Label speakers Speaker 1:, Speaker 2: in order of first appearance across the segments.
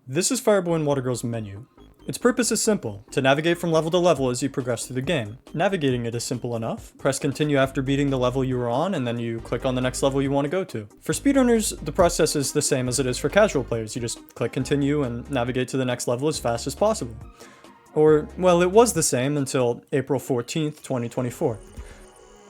Speaker 1: This is Fireboy and Watergirls menu. Its purpose is simple, to navigate from level to level as you progress through the game. Navigating it is simple enough. Press continue after beating the level you were on, and then you click on the next level you want to go to. For speedrunners, the process is the same as it is for casual players. You just click continue and navigate to the next level as fast as possible. Or, well, it was the same until April 14th, 2024.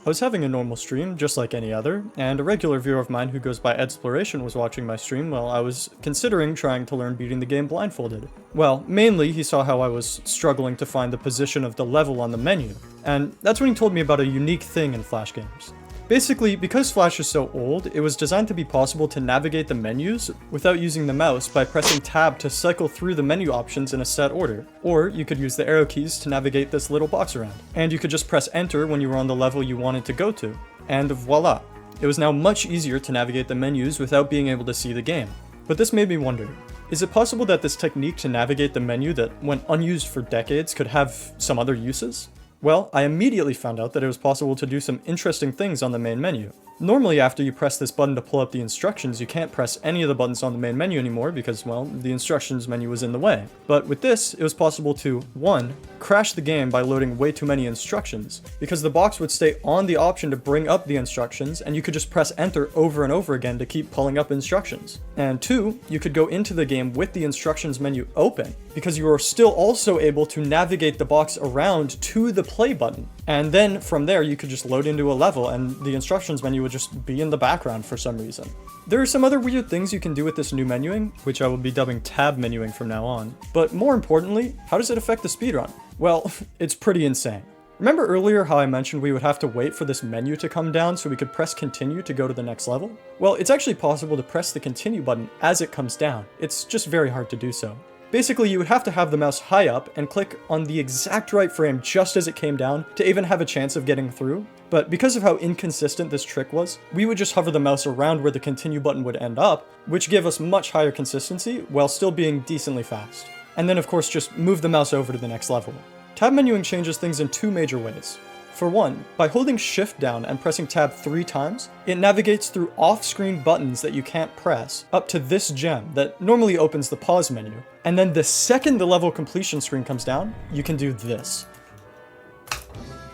Speaker 1: I was having a normal stream, just like any other, and a regular viewer of mine who goes by Edsploration was watching my stream while I was considering trying to learn beating the game blindfolded. Well, mainly he saw how I was struggling to find the position of the level on the menu, and that's when he told me about a unique thing in Flash games. Basically, because Flash is so old, it was designed to be possible to navigate the menus without using the mouse by pressing tab to cycle through the menu options in a set order. Or you could use the arrow keys to navigate this little box around. And you could just press enter when you were on the level you wanted to go to. And voila! It was now much easier to navigate the menus without being able to see the game. But this made me wonder, is it possible that this technique to navigate the menu that went unused for decades could have some other uses? Well, I immediately found out that it was possible to do some interesting things on the main menu. Normally, after you press this button to pull up the instructions, you can't press any of the buttons on the main menu anymore because, well, the instructions menu was in the way. But with this, it was possible to, 1. Crash the game by loading way too many instructions, because the box would stay on the option to bring up the instructions, and you could just press enter over and over again to keep pulling up instructions. And 2, you could go into the game with the instructions menu open, because you are still also able to navigate the box around to the play button. And then from there, you could just load into a level and the instructions menu would just be in the background for some reason. There are some other weird things you can do with this new menuing, which I will be dubbing tab menuing from now on. But more importantly, how does it affect the speedrun? Well, it's pretty insane. Remember earlier how I mentioned we would have to wait for this menu to come down so we could press continue to go to the next level? Well, it's actually possible to press the continue button as it comes down. It's just very hard to do so. Basically, you would have to have the mouse high up and click on the exact right frame just as it came down to even have a chance of getting through. But because of how inconsistent this trick was, we would just hover the mouse around where the continue button would end up, which gave us much higher consistency while still being decently fast. And then of course just move the mouse over to the next level. Tab menuing changes things in two major ways. For one, by holding shift down and pressing tab 3 times, it navigates through off-screen buttons that you can't press up to this gem that normally opens the pause menu. And then the second the level completion screen comes down, you can do this.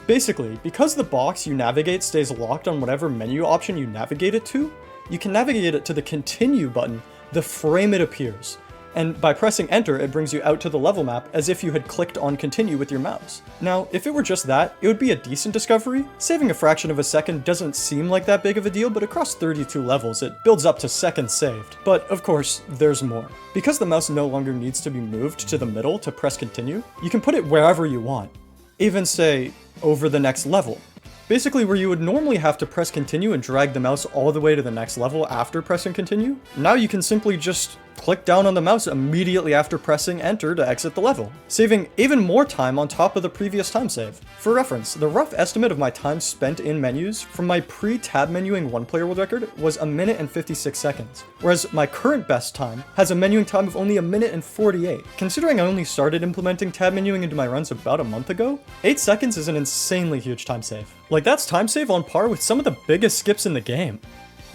Speaker 1: Basically, because the box you navigate stays locked on whatever menu option you navigate it to, you can navigate it to the continue button the frame it appears. And by pressing enter, it brings you out to the level map as if you had clicked on continue with your mouse. Now, if it were just that, it would be a decent discovery. Saving a fraction of a second doesn't seem like that big of a deal, but across 32 levels, it builds up to seconds saved. But of course, there's more. Because the mouse no longer needs to be moved to the middle to press continue, you can put it wherever you want. Even say, over the next level. Basically, where you would normally have to press continue and drag the mouse all the way to the next level after pressing continue, now you can simply just click down on the mouse immediately after pressing enter to exit the level, saving even more time on top of the previous time save. For reference, the rough estimate of my time spent in menus from my pre-tab menuing 1-player world record was 1 minute and 56 seconds, whereas my current best time has a menuing time of only 1 minute and 48. Considering I only started implementing tab menuing into my runs about a month ago, 8 seconds is an insanely huge time save. Like, that's time save on par with some of the biggest skips in the game.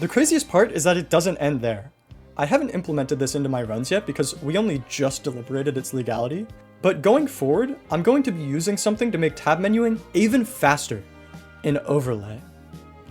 Speaker 1: The craziest part is that it doesn't end there. I haven't implemented this into my runs yet because we only just deliberated its legality, but going forward, I'm going to be using something to make tab menuing even faster: an overlay.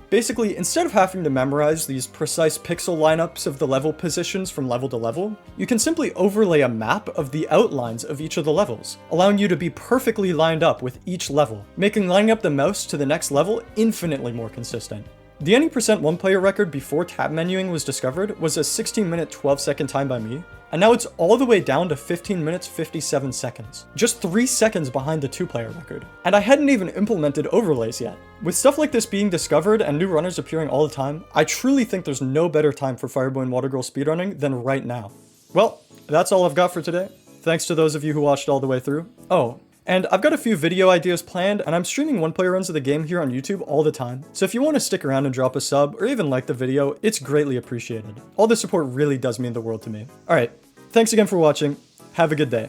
Speaker 1: Basically, instead of having to memorize these precise pixel lineups of the level positions from level to level, you can simply overlay a map of the outlines of each of the levels, allowing you to be perfectly lined up with each level, making lining up the mouse to the next level infinitely more consistent. The any percent 1-player record before tab menuing was discovered was a 16-minute 12-second time by me, and now it's all the way down to 15 minutes 57 seconds, just 3 seconds behind the 2-player record. And I hadn't even implemented overlays yet. With stuff like this being discovered and new runners appearing all the time, I truly think there's no better time for Fireboy and Watergirl speedrunning than right now. Well, that's all I've got for today. Thanks to those of you who watched all the way through. Oh, and I've got a few video ideas planned, and I'm streaming 1-player runs of the game here on YouTube all the time, so if you want to stick around and drop a sub, or even like the video, it's greatly appreciated. All the support really does mean the world to me. Alright, thanks again for watching, have a good day.